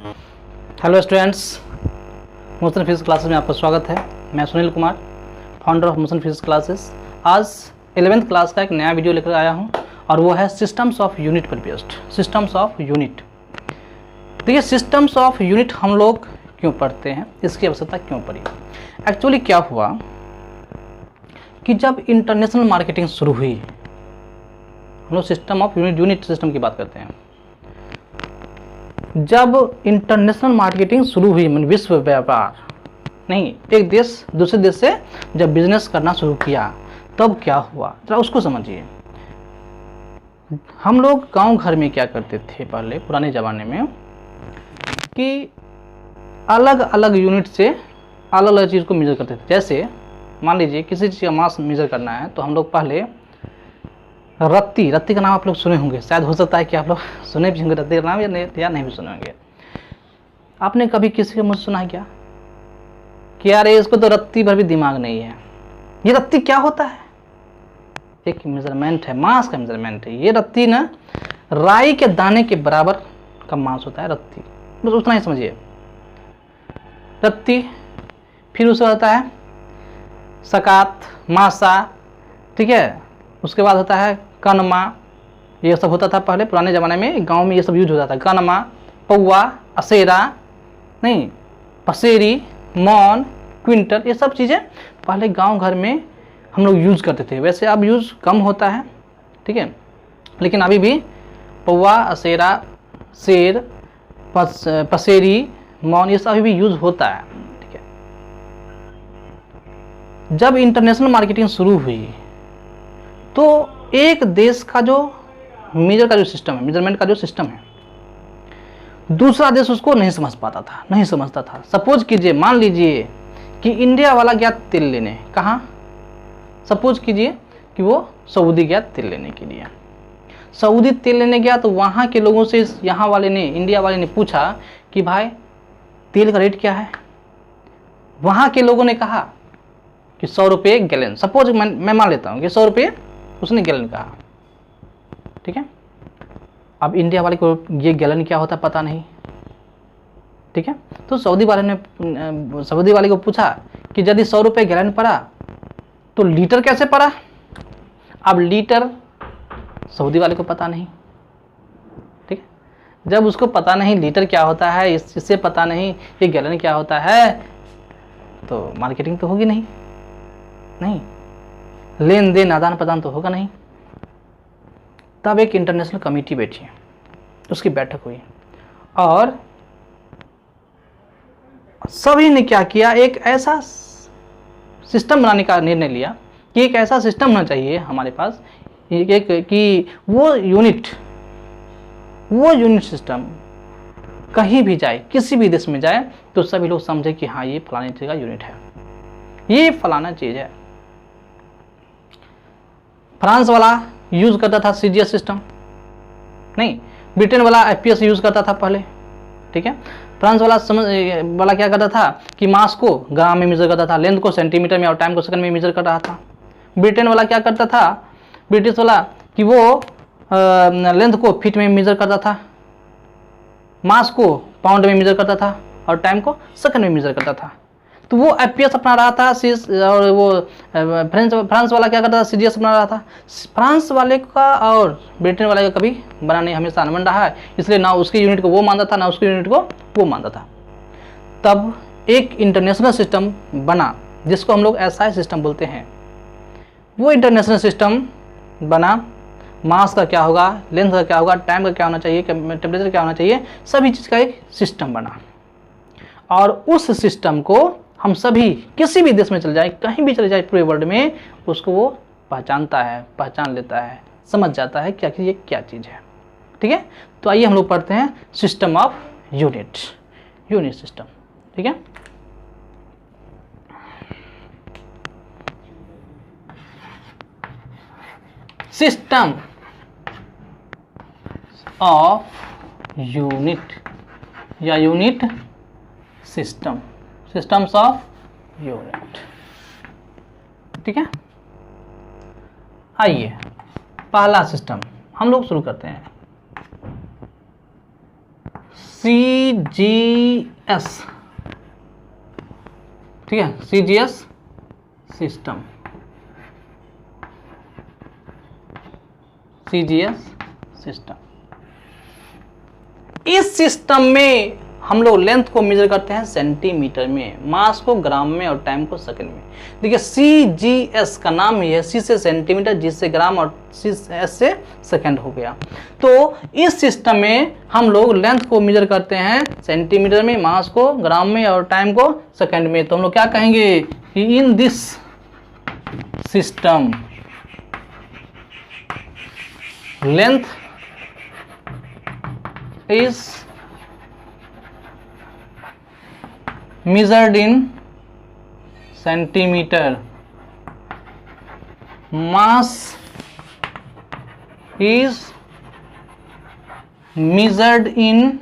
Hello students, motion physics classes में आपका स्वागत है। मैं Sunil Kumar, founder of motion physics classes. आज 11th क्लास का एक नया वीडियो लेकर आया हूं और वो है सिस्टम्स ऑफ यूनिट पर बेस्ड। Systems of unit. देखिए, सिस्टम्स ऑफ यूनिट हम लोग क्यों पढ़ते हैं, इसकी आवश्यकता क्यों पड़ी। एक्चुअली क्या हुआ कि जब इंटरनेशनल मार्केटिंग शुरू हुई, हम लोग सिस्टम ऑफ यूनिट सिस्टम की बात करते हैं। जब इंटरनेशनल मार्केटिंग शुरू हुई, मतलब विश्व व्यापार नहीं, एक देश दूसरे देश से जब बिजनेस करना शुरू किया, तब क्या हुआ जरा उसको समझिए। हम लोग गांव घर में क्या करते थे पहले पुराने ज़माने में कि अलग अलग यूनिट से अलग अलग चीज़ को मेजर करते थे। जैसे मान लीजिए किसी चीज़ का मास मेजर करना है तो हम लोग पहले रत्ती का नाम आप लोग सुने होंगे, शायद हो सकता है कि आप लोग सुने भी होंगे रत्ती का नाम, या नहीं भी सुने होंगे। आपने कभी किसी के मुझ सुना है क्या कि यार इसको तो रत्ती भर भी दिमाग नहीं है। ये रत्ती क्या होता है? एक मेजरमेंट है, मास का मेजरमेंट है। ये रत्ती ना राई के दाने के बराबर का मास होता है रत्ती, बस उतना ही समझिए। रत्ती, फिर उससे होता है सकात, मासा, ठीक है। उसके बाद होता है कनमा, ये सब होता था पहले पुराने ज़माने में, गांव में ये सब यूज होता था। कनमा, पौवा, असेरा नहीं, पसेरी, मौन, क्विंटल, ये सब चीज़ें पहले गांव घर में हम लोग यूज़ करते थे। वैसे अब यूज़ कम होता है, ठीक है, लेकिन अभी भी पौवा, असेरा, शेर, पसेरी, मौन, ये सब अभी भी यूज़ होता है, ठीक है। जब इंटरनेशनल मार्केटिंग शुरू हुई तो एक देश का जो मेजर का जो सिस्टम है, मेजरमेंट का जो सिस्टम है, दूसरा देश उसको नहीं समझ पाता था, नहीं समझता था। सपोज कीजिए, मान लीजिए कि इंडिया वाला गया तेल लेने, कहाँ? सपोज कीजिए कि वो सऊदी गया तेल लेने के लिए। सऊदी तेल लेने गया तो वहाँ के लोगों से यहाँ वाले ने, इंडिया वाले ने पूछा कि भाई तेल का रेट क्या है। वहाँ के लोगों ने कहा कि 100 रुपये गैलन। सपोज मैं मान लेता हूँ कि 100 रुपये उसने गैलन कहा, ठीक है। अब इंडिया वाले को ये गैलन क्या होता पता नहीं, ठीक है। तो सऊदी वाले को पूछा कि यदि 100 रुपये गैलन पड़ा तो लीटर कैसे पड़ा। अब लीटर सऊदी वाले को पता नहीं, ठीक है। जब उसको पता नहीं लीटर क्या होता है, इससे पता नहीं ये गैलन क्या होता है, तो मार्केटिंग तो होगी नहीं, लेन देन आदान प्रदान तो होगा नहीं। तब एक इंटरनेशनल कमेटी बैठी, उसकी बैठक हुई और सभी ने क्या किया, एक ऐसा सिस्टम बनाने का निर्णय लिया कि एक ऐसा सिस्टम होना चाहिए हमारे पास कि वो यूनिट सिस्टम कहीं भी जाए, किसी भी देश में जाए तो सभी लोग समझे कि हाँ ये फलाने चीज़ का यूनिट है, ये फलाना चीज़ है। फ्रांस वाला यूज करता था सीजीएस सिस्टम, नहीं, ब्रिटेन वाला एफपीएस यूज करता था पहले, ठीक है। फ्रांस वाला क्या करता था कि मास को ग्राम में मेजर करता था, लेंथ को सेंटीमीटर में और टाइम को सेकंड में मेजर कर रहा था। ब्रिटेन वाला क्या करता था, ब्रिटिश वाला, कि वो लेंथ को फीट में मेजर करता था, मास को पाउंड में मेजर करता था और टाइम को सेकंड में मेजर करता था। तो वो एफपीएस अपना रहा था, और वो फ्रांस वाला क्या करता था, सीजीएस अपना रहा था। फ्रांस वाले का और ब्रिटेन वाले का कभी बना नहीं, हमेशा अनबन रहा है, इसलिए ना उसके यूनिट को वो मानता था ना उसके यूनिट को वो मानता था। तब एक इंटरनेशनल सिस्टम बना जिसको हम लोग एसआई सिस्टम बोलते हैं। वो इंटरनेशनल सिस्टम बना, मास का क्या होगा, लेंथ का क्या होगा, टाइम का क्या होना चाहिए, टेम्परेचर क्या होना चाहिए, सभी चीज़ का एक सिस्टम बना। और उस सिस्टम को हम सभी किसी भी देश में चले जाए, कहीं भी चले जाए पूरे वर्ल्ड में, उसको वो पहचानता है, पहचान लेता है, समझ जाता है कि ये क्या चीज़ है, ठीक है। तो आइए हम लोग पढ़ते हैं सिस्टम ऑफ यूनिट सिस्टम, ठीक है। सिस्टम ऑफ यूनिट या unit system, systems of unit, ठीक है। आइए पहला सिस्टम हम लोग शुरू करते हैं। CGS, ठीक है, CGS सिस्टम, CGS सिस्टम। इस सिस्टम में हम लोग लेंथ को मेजर करते हैं सेंटीमीटर में, मास को ग्राम में और टाइम को सेकंड में। देखिए CGS का नाम ही है, C से सेंटीमीटर, G से ग्राम और S से सेकंड हो गया। तो इस सिस्टम में हम लोग लेंथ को मेजर करते हैं सेंटीमीटर में, मास को ग्राम में और टाइम को सेकंड में। तो हम लोग क्या कहेंगे कि in this system length is measured in centimeter, mass is measured in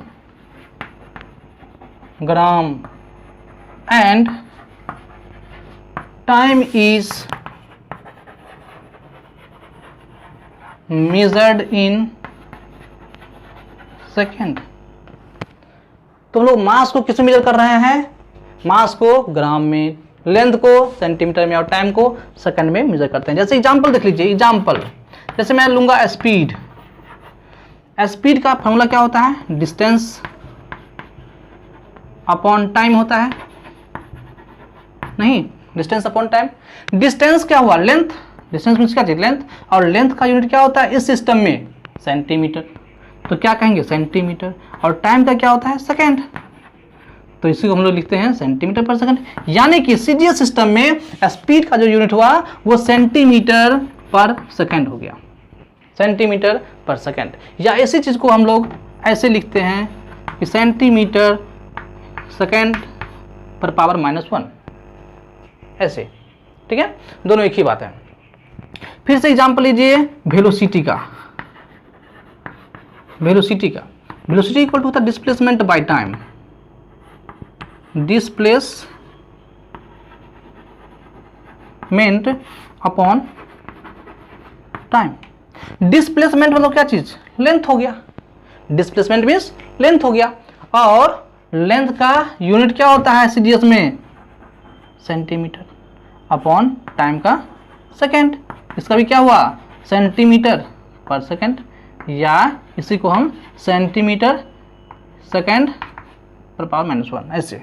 gram, and time is measured in second. तो हम लोग मास को किस में मेजर कर रहे हैं? मास को ग्राम में, लेंथ को सेंटीमीटर में और टाइम को सेकंड में मेजर करते हैं। जैसे एग्जांपल देख लीजिए, एग्जांपल जैसे मैं लूंगा स्पीड। स्पीड का फॉर्मूला क्या होता है? डिस्टेंस अपॉन टाइम होता है, नहीं, डिस्टेंस अपॉन टाइम। डिस्टेंस क्या हुआ? लेंथ। डिस्टेंस मींस क्या चीज? लेंथ। और लेंथ का यूनिट क्या होता है इस सिस्टम में? सेंटीमीटर। तो क्या कहेंगे? सेंटीमीटर। और टाइम का क्या होता है? सेकेंड। तो इसी को हम लोग लिखते हैं सेंटीमीटर पर सेकंड। यानी कि सीजीएस सिस्टम में स्पीड का जो यूनिट हुआ वो सेंटीमीटर पर सेकंड हो गया, सेंटीमीटर पर सेकंड। या इसी चीज को हम लोग ऐसे लिखते हैं कि सेंटीमीटर सेकंड पर पावर -1, ऐसे। ठीक है, दोनों एक ही बात है। फिर से एग्जांपल लीजिए वेलोसिटी का। वेलोसिटी इक्वल टू होता है displacement by time. Displacement upon time. Displacement मतलब क्या चीज? लेंथ हो गया। डिस्प्लेसमेंट मीन्स लेंथ हो गया। और लेंथ का यूनिट क्या होता है सीजीएस में? सेंटीमीटर अपॉन टाइम का सेकेंड। इसका भी क्या हुआ? सेंटीमीटर पर सेकेंड, या इसी को हम सेंटीमीटर सेकेंड पर पावर -1, ऐसे।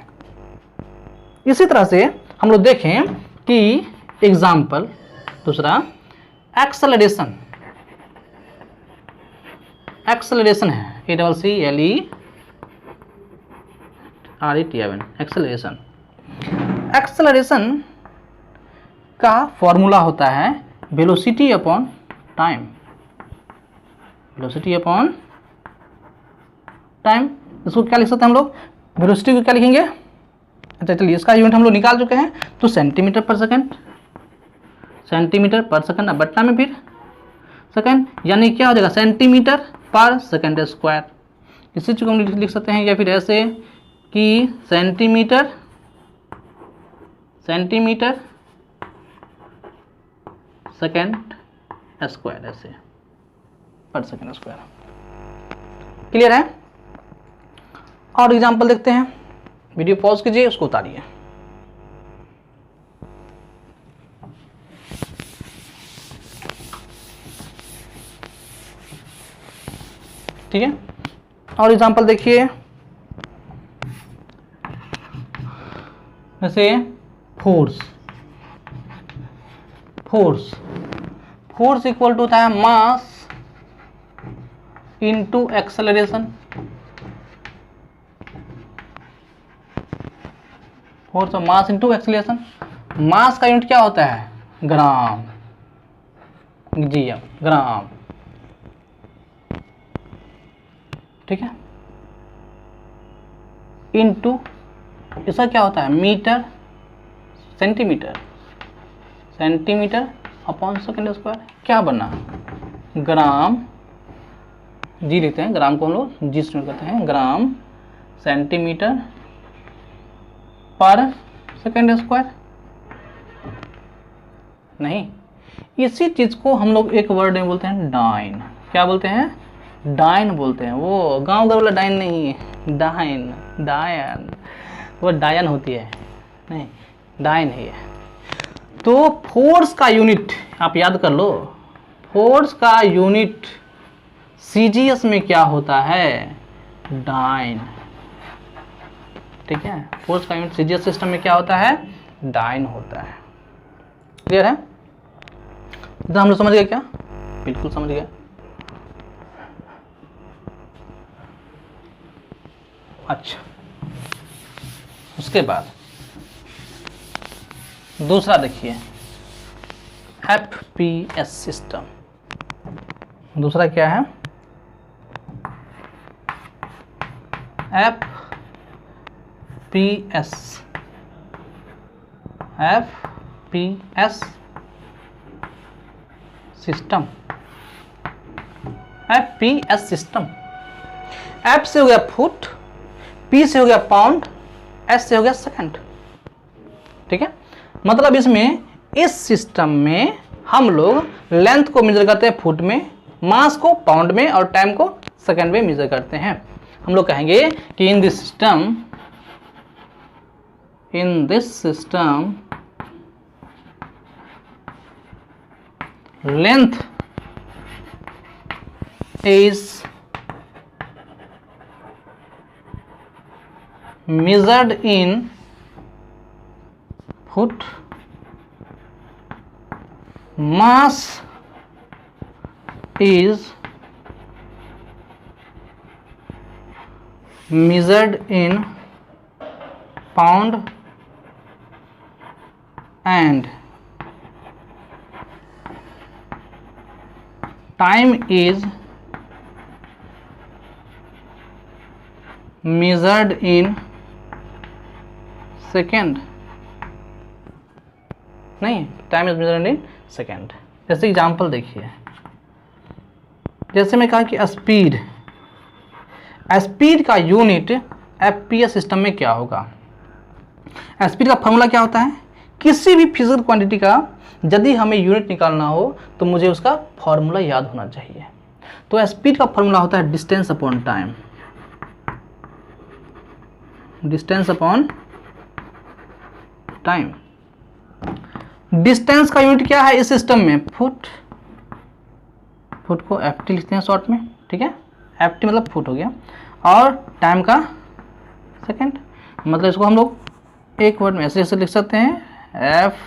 इसी तरह से हम लोग देखें कि एग्जाम्पल दूसरा एक्सेलरेशन। एक्सेलरेशन है ACCLERATION, एक्सेलरेशन। एक्सेलरेशन का फॉर्मूला होता है velocity upon time. Velocity upon time. इसको क्या लिख सकते हैं हम लोग? वेलोसिटी को क्या लिखेंगे? अच्छा चलिए, इसका यूनिट हम लोग निकाल चुके हैं, तो सेंटीमीटर पर सेकंड, सेंटीमीटर पर सेकंड। अब बट्टा में फिर सेकंड, यानी क्या हो जाएगा? सेंटीमीटर पर सेकंड स्क्वायर। इसी चीज को हम लिख सकते हैं, या फिर ऐसे कि सेंटीमीटर सेकंड स्क्वायर, ऐसे पर सेकंड स्क्वायर। क्लियर है? और एग्जांपल देखते हैं। वीडियो पॉज कीजिए, उसको उतारिए। ठीक है, और एग्जांपल देखिए, जैसे फोर्स इक्वल टू होता है mass into acceleration. Force of mass into acceleration. Mass का यूनिट क्या होता है? ग्राम, GM, ग्राम। ठीक है, इंटू इसका क्या होता है? Metre, centimetre upon second square. क्या बना? ग्राम, जी लिखते हैं, ग्राम को हम लोग जी से करते हैं, ग्राम सेंटीमीटर पर सेकंड स्क्वायर। नहीं, इसी चीज को हम लोग एक वर्ड में बोलते हैं डाइन। क्या बोलते हैं? डाइन बोलते हैं। वो गांव घर वाला डाइन नहीं है, डाइन, डायन, वो डायन होती है, नहीं डाइन है ये। तो फोर्स का यूनिट आप याद कर लो, फोर्स का यूनिट सीजीएस में क्या होता है, डाइन। ठीक है, फोर्स का यूनिट सीजीएस सिस्टम में क्या होता है, डाइन होता है। क्लियर है, तो हम लोग समझ गए क्या, बिल्कुल समझ गए। अच्छा, उसके बाद दूसरा देखिए, एफपीएस सिस्टम। दूसरा क्या है, FPS, FPS system. FPS system, F से हो गया फुट, पी से हो गया पाउंड, एस से हो गया सेकंड। ठीक है, मतलब इसमें, इस सिस्टम में हम लोग लेंथ को मेजर करते हैं फुट में, मास को पाउंड में और टाइम को सेकंड में मेजर करते हैं। हम लोग कहेंगे कि in this system length is measured in foot, mass is measured in pound and time is measured in second, नहीं, time is measured in second. जैसे एग्जांपल देखिए, जैसे मैं कहा कि स्पीड, स्पीड का यूनिट एफपीएस सिस्टम में क्या होगा। स्पीड का फॉर्मूला क्या होता है, किसी भी फिजिकल क्वांटिटी का यदि हमें यूनिट निकालना हो तो मुझे उसका फॉर्मूला याद होना चाहिए। तो स्पीड का फॉर्मूला होता है distance upon time, distance upon time. Distance का यूनिट क्या है इस सिस्टम में, फुट, फुट को एफटी लिखते हैं शॉर्ट में। ठीक है, एफटी मतलब फुट हो गया, और टाइम का सेकंड, मतलब इसको हम लोग एक वर्ड में ऐसे ऐसे लिख सकते हैं, एफ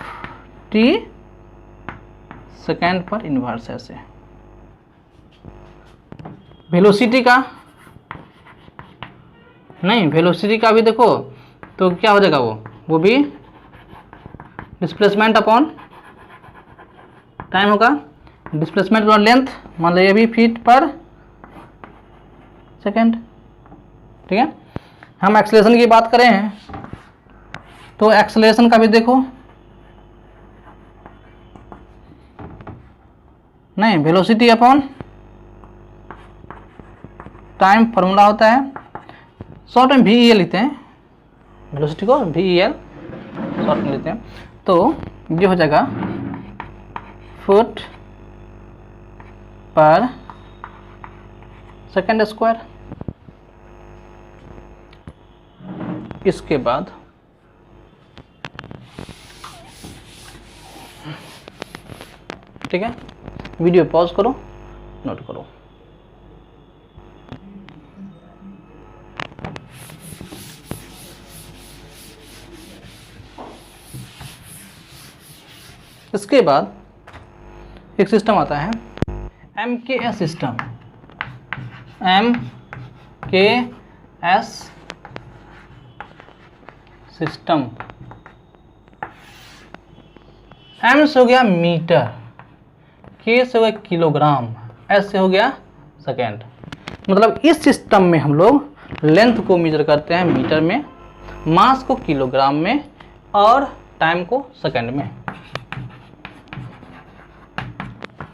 टी सेकेंड पर इनवर्स। ऐसे वेलोसिटी का, नहीं वेलोसिटी का भी देखो तो क्या हो जाएगा, वो भी डिस्प्लेसमेंट अपॉन टाइम होगा। डिस्प्लेसमेंट अपॉन लेंथ, मान लो ये भी फीट पर सेकेंड। ठीक है, हम एक्सेलरेशन की बात करें तो एक्सेलरेशन का भी देखो, नहीं वेलोसिटी अपॉन टाइम फॉर्मूला होता है, शॉर्ट में VEL लिखते हैं, वेलोसिटी को VEL शॉर्ट में लेते हैं। तो ये हो जाएगा फुट पर सेकेंड स्क्वायर। इसके बाद ठीक है, वीडियो पॉज करो, नोट करो। इसके बाद एक सिस्टम आता है MKS system, MKS system. M से हो गया मीटर, K से हो गया किलोग्राम, S से हो गया सेकेंड। मतलब इस सिस्टम में हम लोग लेंथ को मेजर करते हैं मीटर में, मास को किलोग्राम में और टाइम को सेकेंड में।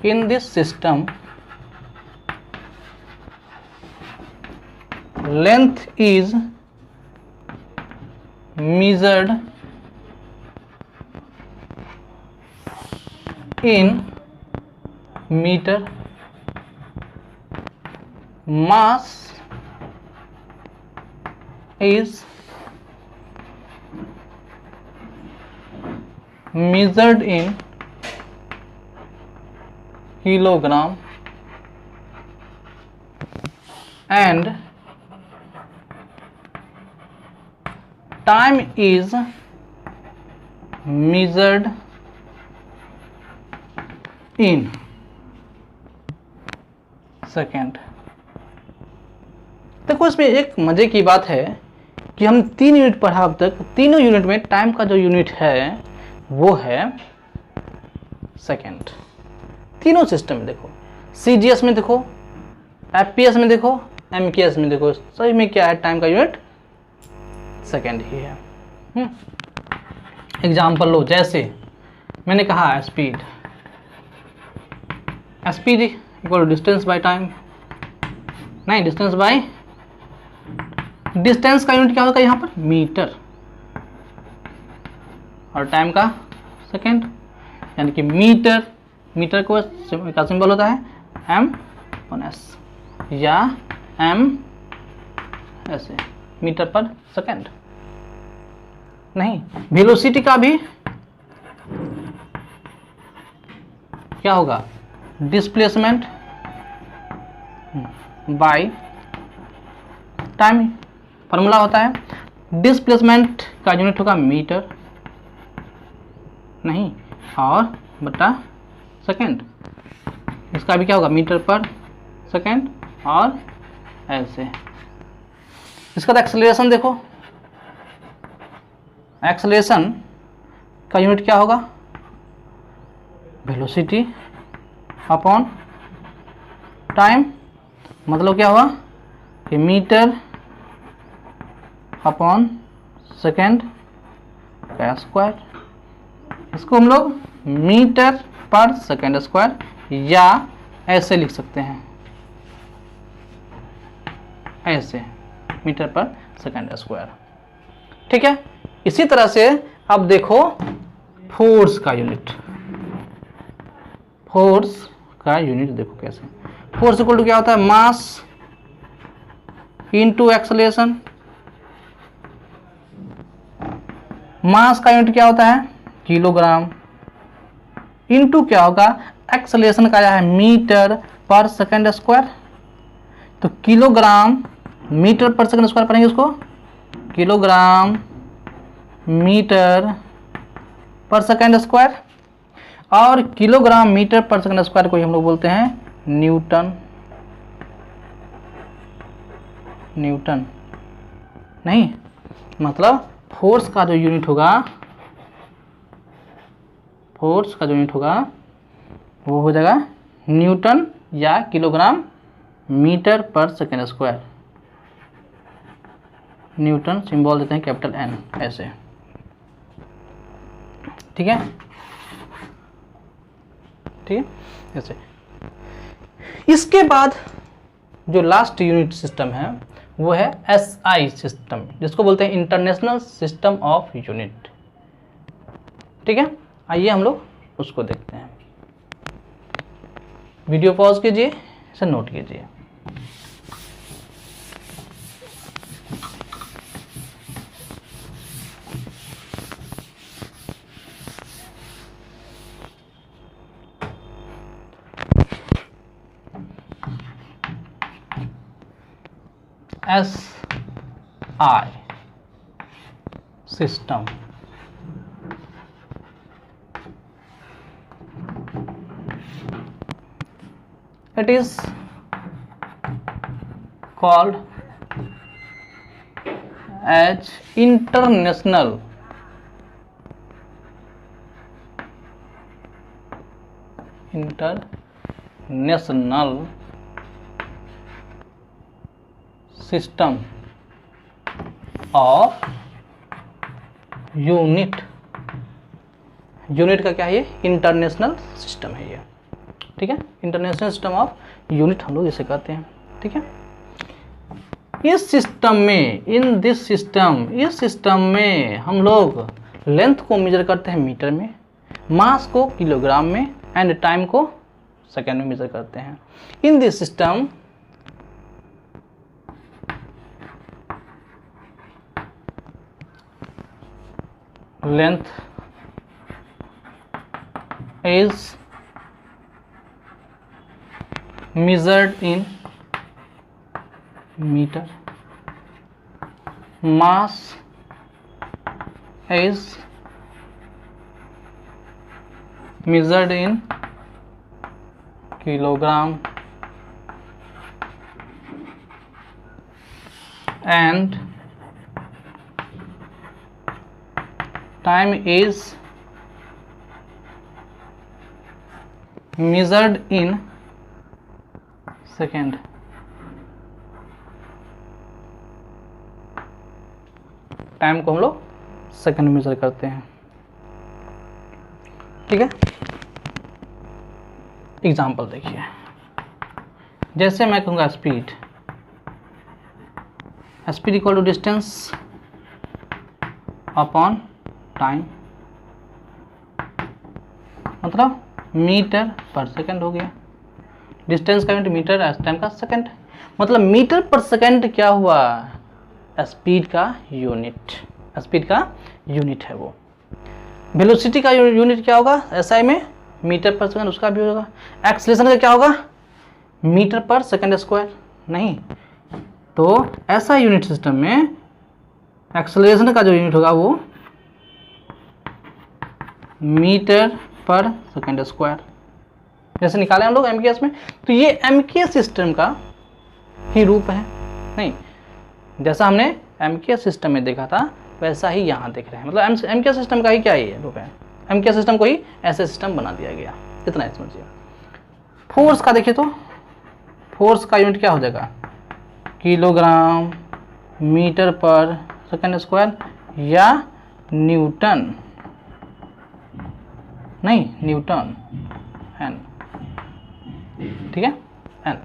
In this system, length is measured in meter, mass is measured in kilogram and time is measured in second. देखो इसमें एक मजे की बात है कि हम 3 यूनिट पढ़ा अब तक, तीनों यूनिट में टाइम का जो यूनिट है वो है सेकेंड। तीनों सिस्टम में देखो, सीजीएस में देखो, एफपीएस में देखो, एमकेएस में देखो, सभी में क्या है, टाइम का यूनिट सेकेंड ही है। एग्जाम्पल लो, जैसे मैंने कहा speed, speed equal distance by time, नहीं डिस्टेंस बाय, डिस्टेंस का यूनिट क्या होगा यहाँ पर, मीटर, और टाइम का सेकेंड, यानी कि मीटर, मीटर को का सिंबल होता है M/S या M ऐसे, मीटर पर सेकेंड। नहीं, वेलोसिटी का भी क्या होगा, डिस्प्लेसमेंट बाय टाइम, फॉर्मूला होता है डिस्प्लेसमेंट का यूनिट होगा मीटर, नहीं, और बटा सेकेंड, इसका भी क्या होगा, मीटर पर सेकेंड, और ऐसे। इसका तो एक्सेलरेशन देखो, एक्सेलरेशन का यूनिट क्या होगा, वेलोसिटी अपॉन टाइम, मतलब क्या हुआ कि मीटर अपॉन सेकेंड का स्क्वायर। इसको हम लोग मीटर पर सेकेंड स्क्वायर या ऐसे लिख सकते हैं, ऐसे मीटर पर सेकेंड स्क्वायर, ठीक है। इसी तरह से अब देखो फोर्स का यूनिट, फोर्स का यूनिट देखो कैसे, फोर्स इक्वल टू क्या होता है, मास इनटू एक्सेलरेशन। मास का यूनिट क्या होता है, किलोग्राम, इनटू क्या होगा, एक्सेलरेशन का है मीटर पर सेकेंड स्क्वायर। तो किलोग्राम मीटर पर सेकेंड स्क्वायर पढ़ेंगे उसको, किलोग्राम मीटर पर सेकेंड स्क्वायर, और किलोग्राम मीटर पर सेकेंड स्क्वायर को हम लोग बोलते हैं न्यूटन, न्यूटन, नहीं, मतलब फोर्स का जो यूनिट होगा, फोर्स का जो यूनिट होगा वो हो जाएगा न्यूटन या किलोग्राम मीटर पर सेकेंड स्क्वायर। न्यूटन सिंबल देते हैं कैपिटल N ऐसे, ठीक है, ठीक है ऐसे। इसके बाद जो लास्ट यूनिट सिस्टम है वो है SI सिस्टम, जिसको बोलते हैं इंटरनेशनल सिस्टम ऑफ यूनिट, ठीक है। आइए हम लोग उसको देखते हैं। वीडियो पॉज कीजिए, इसे नोट कीजिए। SI system, it is called as international system of unit. Unit का क्या है, ये इंटरनेशनल सिस्टम है ये, ठीक है। इंटरनेशनल सिस्टम ऑफ यूनिट हम लोग इसे कहते हैं, ठीक है। इस सिस्टम में, इन दिस सिस्टम, इस सिस्टम में हम लोग लेंथ को मेजर करते हैं मीटर में, मास को किलोग्राम में, एंड टाइम को सेकेंड में मेजर करते हैं। In this system length is measured in meter, mass is measured in kilogram, and time is measured in second. Time को हम लोग सेकंड मेजर करते हैं, ठीक है। एग्जाम्पल देखिए, जैसे मैं कहूँगा speed, speed equal to distance upon time, मतलब मीटर पर सेकंड हो गया। डिस्टेंस का यूनिट मीटर, टाइम का सेकंड, मतलब मीटर पर सेकंड क्या हुआ, स्पीड का यूनिट, स्पीड का यूनिट है वो। वेलोसिटी का यूनिट क्या होगा एसआई में, मीटर पर सेकंड, उसका भी होगा। एक्सेलरेशन का क्या होगा, मीटर पर सेकंड स्क्वायर, नहीं तो ऐसा यूनिट सिस्टम में एक्सेलरेशन का जो यूनिट होगा वो मीटर पर सेकंड स्क्वायर, जैसे निकाले हम लोग एमकेएस में। तो ये एमकेएस सिस्टम का ही रूप है, नहीं जैसा हमने एमकेएस सिस्टम में देखा था वैसा ही यहाँ देख रहे हैं, मतलब एमकेएस सिस्टम का ही क्या ही रूप है, एमकेएस सिस्टम को ही ऐसे सिस्टम बना दिया गया, इतना ही समझिए। फोर्स का देखिए तो फोर्स का यूनिट क्या हो जाएगा, kilogram metre per second square या न्यूटन, नहीं न्यूटन एन, ठीक है एन।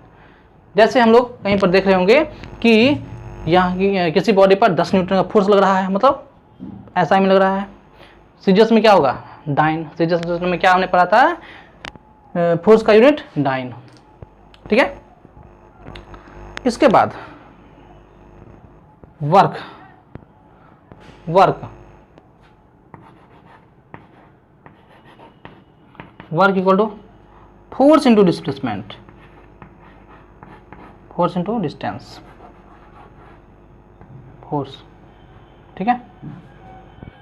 जैसे हम लोग कहीं पर देख रहे होंगे कि यहाँ की किसी बॉडी पर 10 न्यूटन का फोर्स लग रहा है, मतलब ऐसा ही में लग रहा है। सीजीएस में क्या होगा, डाइन, सीजीएस में क्या हमने पढ़ा था, फोर्स का यूनिट डाइन, ठीक है। इसके बाद work, work work equal to force into displacement, force into distance, force, ठीक है,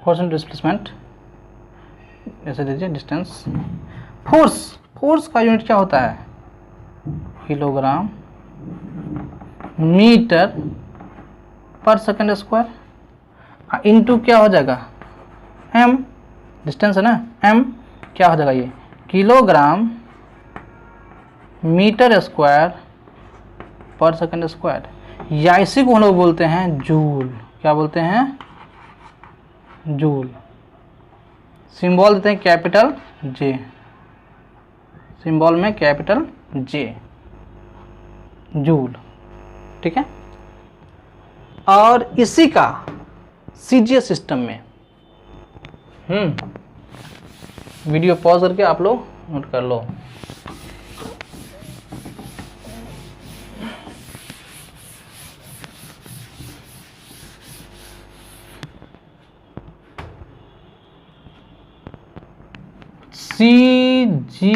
फोर्स इंटू डिस्प्लेसमेंट, ऐसे दीजिए डिस्टेंस। फोर्स, फोर्स का यूनिट क्या होता है, kilogram metre per second square, into क्या हो जाएगा एम, डिस्टेंस है ना, एम क्या हो जाएगा ये किलोग्राम मीटर स्क्वायर पर सेकंड स्क्वायर, या इसी को हम लोग बोलते हैं जूल, क्या बोलते हैं, जूल। सिंबल देते हैं कैपिटल जे, सिंबल में कैपिटल जे, जूल, ठीक है। और इसी का सीजीएस सिस्टम में वीडियो पॉज करके आप लोग नोट कर लो। CGS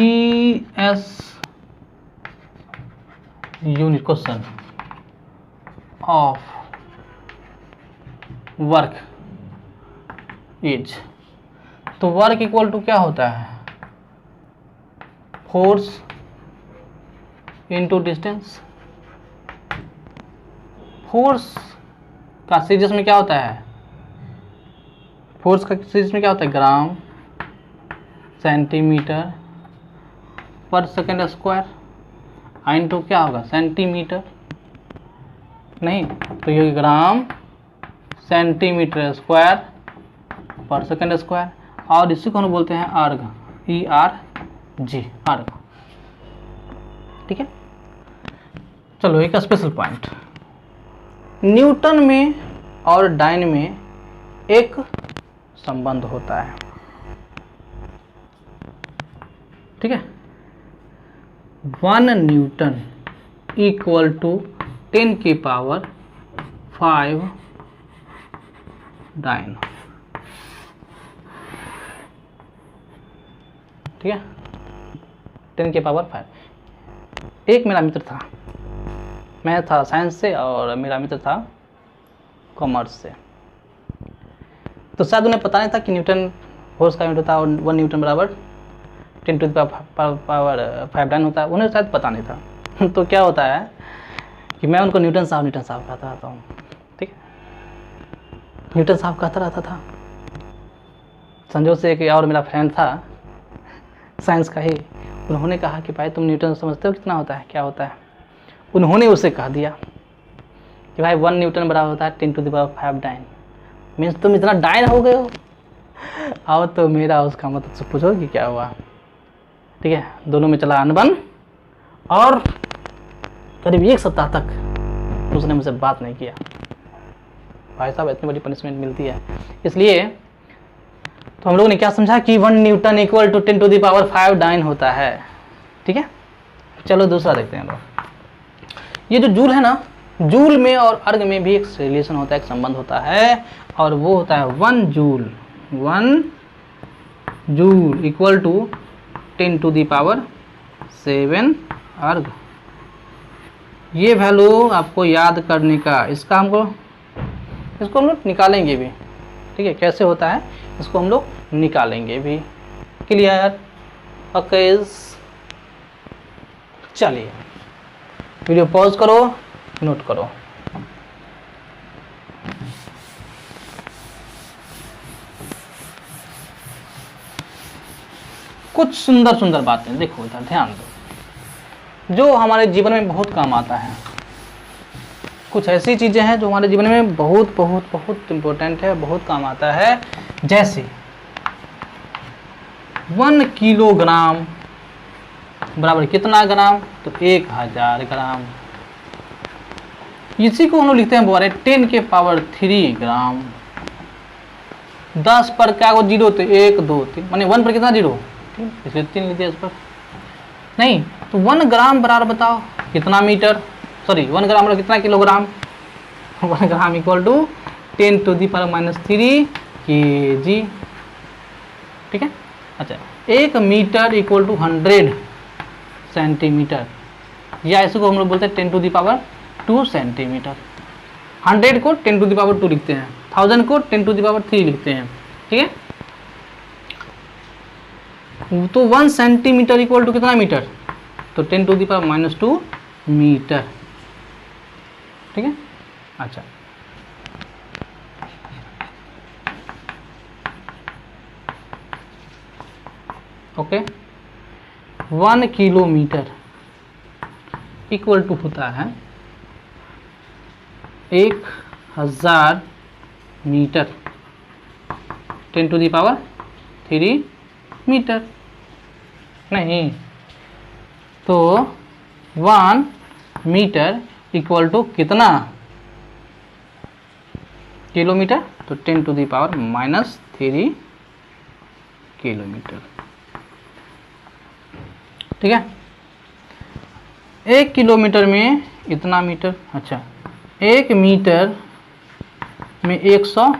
unit question of work is, तो वर्क इक्वल टू क्या होता है, फोर्स इंटू डिस्टेंस। फोर्स का सीजीएस में क्या होता है, फोर्स का सीजीएस में क्या होता है, ग्राम सेंटीमीटर पर सेकंड स्क्वायर, इंटू क्या होगा सेंटीमीटर, नहीं तो ये ग्राम सेंटीमीटर स्क्वायर पर सेकंड स्क्वायर, और इसी को हम बोलते हैं अर्ग, ERG, अर्ग, ठीक है। चलो एक स्पेशल पॉइंट, न्यूटन में और डाइन में एक संबंध होता है, ठीक है। 1 न्यूटन इक्वल टू 10 की पावर 5 डाइन, ठीक है, 10 की पावर 5। एक मेरा मित्र था, मैं था साइंस से और मेरा मित्र था कॉमर्स से, तो शायद उन्हें पता नहीं था कि न्यूटन फोर्स का यूनिट होता है और 1 न्यूटन बराबर 10 टू द पावर 5 डाइन होता है, उन्हें शायद पता नहीं था। तो क्या होता है कि मैं उनको न्यूटन साहब कहता रहता हूँ, ठीक है, न्यूटन साहब कहता रहता था। संजोग से एक और मेरा फ्रेंड था साइंस का ही, उन्होंने कहा कि भाई तुम न्यूटन समझते हो कितना होता है, क्या होता है। उन्होंने उसे कह दिया कि भाई 1 न्यूटन बराबर होता है 10 to the power 5 dyne. Means तुम इतना डाइन हो गए हो। आओ तो मेरा उसका मतलब से पूछो कि क्या हुआ, ठीक है। दोनों में चला अनबन और करीब 1 सप्ताह तक उसने मुझसे बात नहीं किया। भाई साहब इतनी बड़ी पनिशमेंट मिलती है। इसलिए तो हम लोगों ने क्या समझा कि 1 newton equal to 10 to the power 5 dyne होता है, ठीक है। चलो दूसरा देखते हैं लोग। ये जो जूल है ना, जूल में और अर्ग में भी एक रिलेशन होता है, एक संबंध होता है, और वो होता है 1 joule equal to 10 to the power 7 erg. ये वैल्यू आपको याद करने का, इसको हम लोग निकालेंगे भी, ठीक है। कैसे होता है इसको हम लोग निकालेंगे भी। क्लियर? ओके, चलिए वीडियो पॉज करो, नोट करो। कुछ सुंदर सुंदर बातें देखो, इधर ध्यान दो, जो हमारे जीवन में बहुत काम आता है। कुछ ऐसी चीजें हैं जो हमारे जीवन में बहुत बहुत बहुत इंपॉर्टेंट है, बहुत काम आता है। जैसे 1 किलोग्राम बराबर कितना ग्राम, तो 1000 ग्राम। इसी को हम लोग लिखते हैं बराबर 10 के पावर 3 ग्राम। 10 पर क्या हो जीरो, तो 1 2 3, माने 1 पर कितना जीरो, इसलिए 3 लिख दिया इस पर। नहीं तो 1 ग्राम बराबर बताओ कितना मीटर, सॉरी 1 ग्राम बराबर कितना kilogram. 1 gram equal to 10 to the power -3 kg, ठीक है। अच्छा, 1 मीटर इक्वल टू 100 सेंटीमीटर, या इसको हम लोग बोलते हैं 10 टू दी पावर 2 सेंटीमीटर। 100 को 10 टू दी पावर 2 लिखते हैं, 1000 को 10 टू दी पावर 3 लिखते हैं, ठीक है। तो 1 सेंटीमीटर इक्वल टू कितना मीटर, तो 10 टू दी पावर -2 मीटर, ठीक है। अच्छा, ओके, 1 किलोमीटर इक्वल टू होता है 1000 metre, 10 to the power 3 metre. नहीं तो 1 मीटर इक्वल टू कितना किलोमीटर, तो 10 टू दी पावर -3 किलोमीटर, ठीक है। 1 किलोमीटर में इतना मीटर। अच्छा, 1 मीटर में 100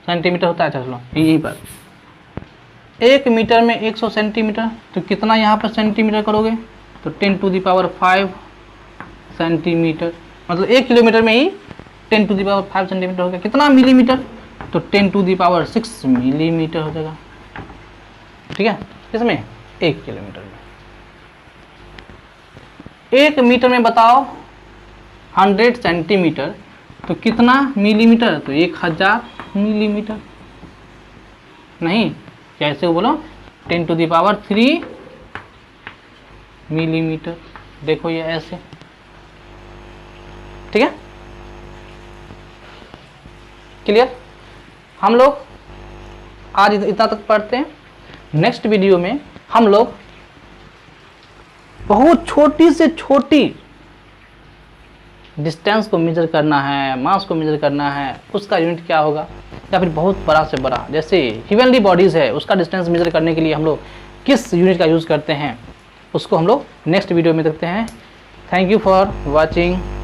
सेंटीमीटर होता है। चलो यहीं पर 1 मीटर में 100 सेंटीमीटर, तो कितना यहाँ पर सेंटीमीटर करोगे, तो 10 टू दी पावर 5 सेंटीमीटर, मतलब 1 किलोमीटर में ही 10 टू दी पावर 5 सेंटीमीटर हो गया। कितना मिलीमीटर, तो 10 टू दी पावर 6 मिलीमीटर हो जाएगा, ठीक है। इसमें 1 किलोमीटर में, 1 मीटर में बताओ 100 सेंटीमीटर, तो कितना मिलीमीटर, तो 1000 मिलीमीटर। नहीं, कैसे बोलो, 10 टू दी पावर 3 मिलीमीटर। देखो ये ऐसे, ठीक है। क्लियर? हम लोग आज इतना तक पढ़ते हैं। नेक्स्ट वीडियो में हम लोग बहुत छोटी से छोटी डिस्टेंस को मेजर करना है, मास को मेजर करना है, उसका यूनिट क्या होगा, या फिर बहुत बड़ा से बड़ा जैसे हेवनली बॉडीज़ है उसका डिस्टेंस मेजर करने के लिए हम लोग किस यूनिट का यूज़ करते हैं, उसको हम लोग नेक्स्ट वीडियो में देखते हैं। Thank you for watching.